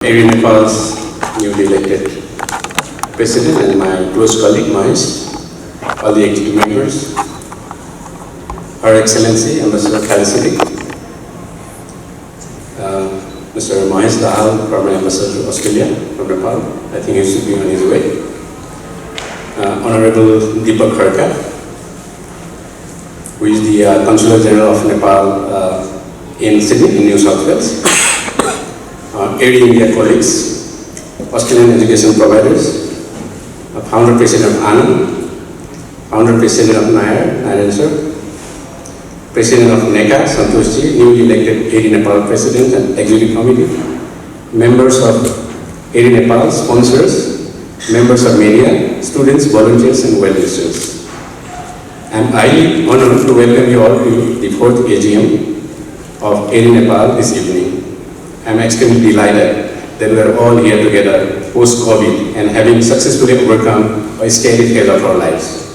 AAERI Nepal's newly elected president and my close colleague Mahesh, all the executive members, Her Excellency Ambassador Khalisidik, Mr. Mahesh Dahal, former Ambassador to Australia from Nepal, I think he should be on his way, Honorable Deepak Kharka, who is the Consular General of Nepal in Sydney, in New South Wales, AAERI India colleagues, Australian education providers, Founder President of ANAND, Founder President of Nair sir, President of NECA, Santoshji, newly elected AAERI Nepal President and Executive Committee, members of AAERI Nepal, sponsors, members of media, students, volunteers and well-wishers. I am highly honored to welcome you all to the 4th AGM of AAERI Nepal this evening. I am extremely delighted that we are all here together post-COVID and having successfully overcome a scary phase of our lives.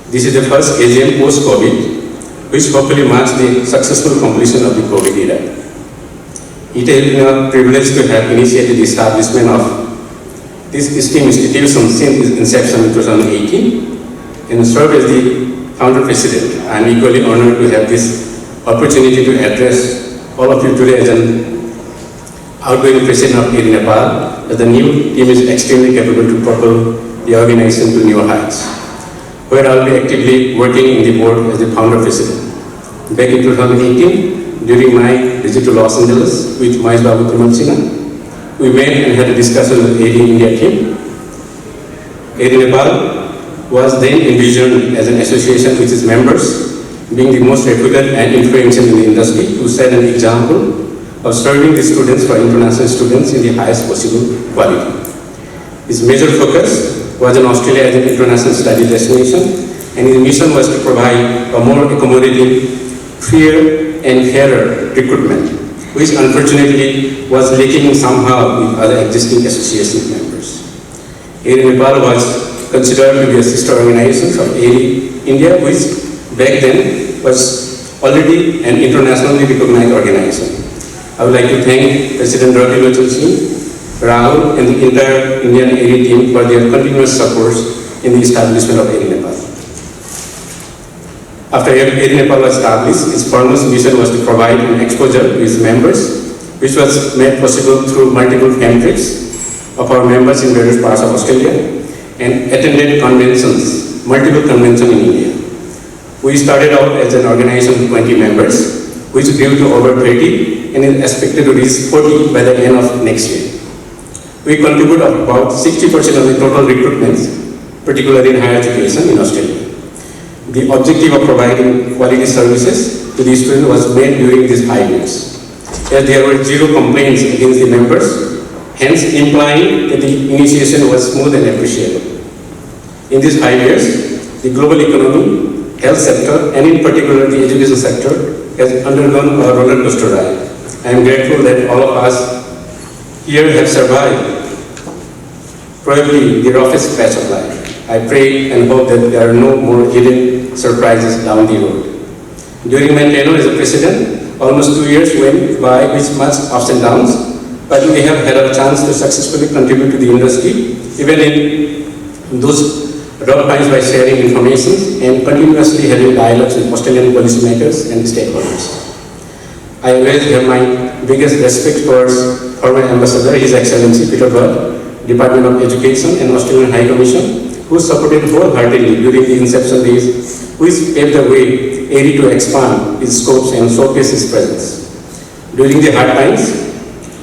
This is the first AGM post-COVID, which hopefully marks the successful completion of the COVID era. It has been a privilege to have initiated the establishment of this esteemed institution since its inception in 2018 and served as the founder president. I am equally honored to have this opportunity to address all of you today as an outgoing president of AAERI Nepal, as the new team is extremely capable to propel the organization to new heights, where I will be actively working in the board as the founder president. Back in 2018, during my visit to Los Angeles with Mahesh Babu Timalchina, we met and had a discussion with AAERI India team. AAERI Nepal was then envisioned as an association which its members, being the most reputed and influential in the industry, to set an example of serving the students for international students in the highest possible quality. His major focus was in Australia as an international study destination, and his mission was to provide a more accommodating, fair and fairer recruitment, which unfortunately was lacking somehow with other existing association members. AAERI Nepal was considered to be a sister organization of AAERI India, which back then was already an internationally recognized organization. I would like to thank President Dwiraj, Rahul and the entire Indian AAERI team for their continuous support in the establishment of AAERI Nepal. After AAERI Nepal was established, its foremost mission was to provide an exposure to its members, which was made possible through multiple camp trips of our members in various parts of Australia and attended conventions, multiple conventions in India. We started out as an organization with 20 members, which grew to over 30 and is expected to reach 40 by the end of next year. We contribute about 60% of the total recruitments, particularly in higher education in Australia. The objective of providing quality services to the students was made during these 5 years, as there were zero complaints against the members, hence implying that the initiation was smooth and appreciable. In these 5 years, the global economy, health sector, and in particular the education sector has undergone a roller coaster ride. I am grateful that all of us here have survived probably the roughest patch of life. I pray and hope that there are no more hidden surprises down the road. During my tenure as a president, almost 2 years went by with much ups and downs, but we have had a chance to successfully contribute to the industry, even in those rough times, by sharing information and continuously having dialogues with Australian policymakers and stakeholders. I always have my biggest respect for former Ambassador, His Excellency Peter Budd, Department of Education and Australian High Commission, who supported wholeheartedly during the inception days, which paved the way AAERI to expand its scopes and showcase its presence. During the hard times,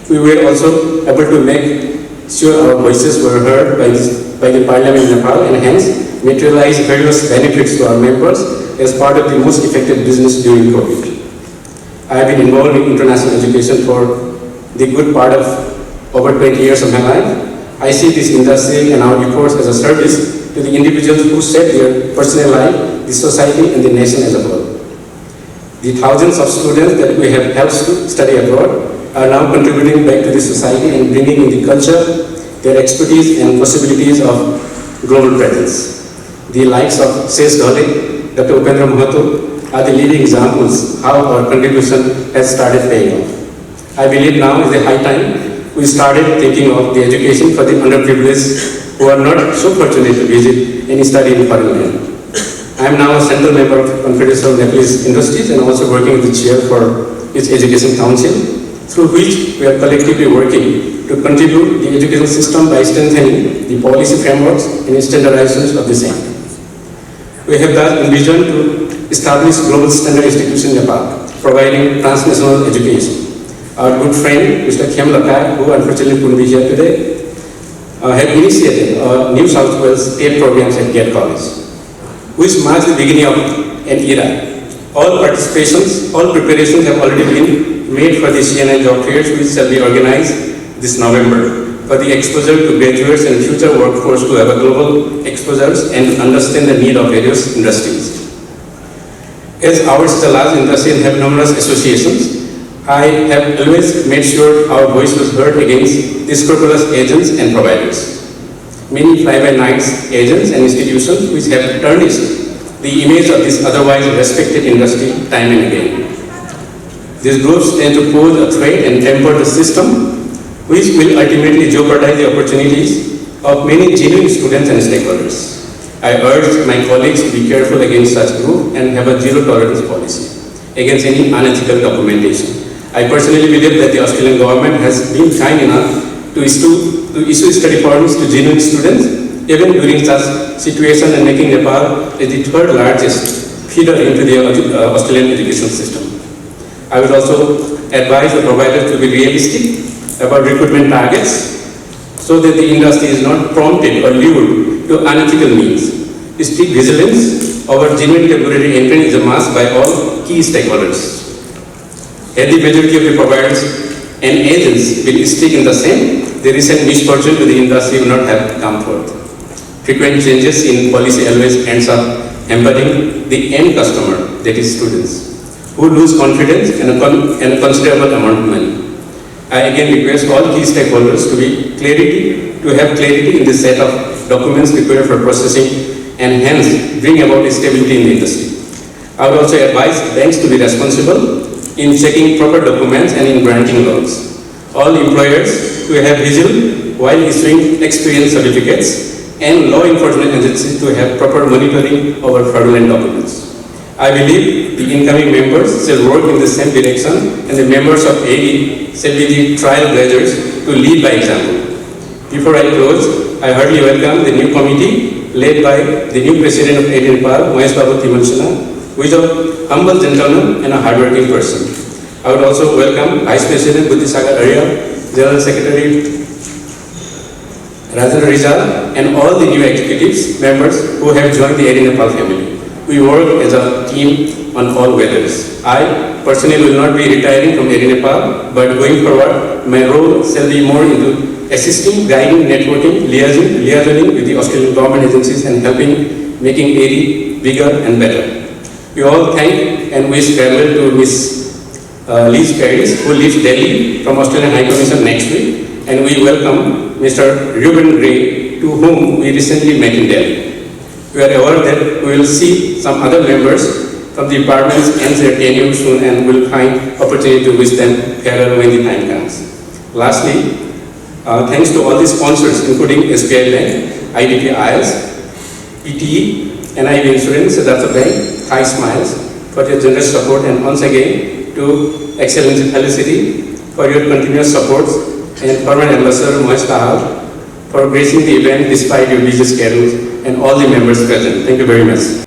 we were also able to make sure our voices were heard by the Parliament in Nepal and hence materialize various benefits to our members as part of the most effective business during COVID. I have been involved in international education for the good part of over 20 years of my life. I see this industry and our efforts as a service to the individuals who shape their personal life, the society and the nation as a whole. The thousands of students that we have helped study abroad are now contributing back to the society and bringing in the culture, their expertise and possibilities of global presence. The likes of Shesh Dhole, Dr. Upendra Mahato are the leading examples how our contribution has started paying off. I believe now is the high time we started thinking of the education for the underprivileged who are not so fortunate to visit any study in foreign land. I am now a central member of the Confederation of Nepalese Industries and also working with the chair for its education council, through which we are collectively working to contribute the education system by strengthening the policy frameworks and standardizations of the same. We have thus envisioned to establish global standard institution in Nepal, providing transnational education. Our good friend, Mr. Khem Lakai, who unfortunately couldn't be here today, had initiated a New South Wales TED programs at Gate College, which marks the beginning of an era. All participations, all preparations have already been made for the CNI job fairs, which shall be organized this November, for the exposure to graduates and future workforce to have a global exposures and to understand the need of various industries. As ours is a large industry and have numerous associations, I have always made sure our voice was heard against the scrupulous agents and providers. Many fly-by-night agents and institutions which have tarnished the image of this otherwise respected industry time and again. These groups tend to pose a threat and temper the system, which will ultimately jeopardize the opportunities of many genuine students and stakeholders. I urge my colleagues to be careful against such group and have a zero tolerance policy against any unethical documentation. I personally believe that the Australian government has been kind enough to issue study permits to genuine students, even during such situation, and making Nepal as the third largest feeder into the Australian education system. I would also advise the providers to be realistic about recruitment targets so that the industry is not prompted or lured to unethical means. Strict vigilance over genuine temporary entry is a must by all key stakeholders. Had the majority of the providers and agents will stick in the same, the recent misfortune to the industry will not have come forth. Frequent changes in policy always ends up hampering the end customer, that is students, who lose confidence and a considerable amount of money. I again request all key stakeholders to have clarity in the set of documents required for processing and hence bring about stability in the industry. I would also advise banks to be responsible in checking proper documents and in granting loans. All employers to have vigil while issuing experience certificates and law enforcement agencies to have proper monitoring over fraudulent documents. I believe the incoming members shall work in the same direction and the members of AAERI shall be the trailblazers to lead by example. Before I close, I heartily welcome the new committee led by the new president of AAERI Nepal, Mahesh Babu Timansana, who is a humble gentleman and a hardworking person. I would also welcome Vice President Buddhisagar Arya, General Secretary Rajan Rizal, and all the new executives members who have joined the AAERI Nepal family. We work as a team on all weathers. I personally will not be retiring from AAERI Nepal, but going forward, my role shall be more into assisting, guiding, networking, liaisoning with the Australian government agencies and helping making AAERI bigger and better. We all thank and wish farewell to Ms. Liz Paris, who leaves Delhi from Australian High Commission next week, and we welcome Mr. Ruben Ray, to whom we recently met in Delhi. We are aware that we will see some other members from the departments and their tenure soon and will find opportunity to wish them farewell when the time comes. Lastly, thanks to all the sponsors including SBI Bank, IDP IELTS, PTE, NIB Insurance, Siddhartha Bank, Thai Smiles for your generous support, and once again to Excellency Felicity for your continuous support, and Permanent Ambassador Mahesh Kahal for gracing the event despite your busy schedules, and all the members present. Thank you very much.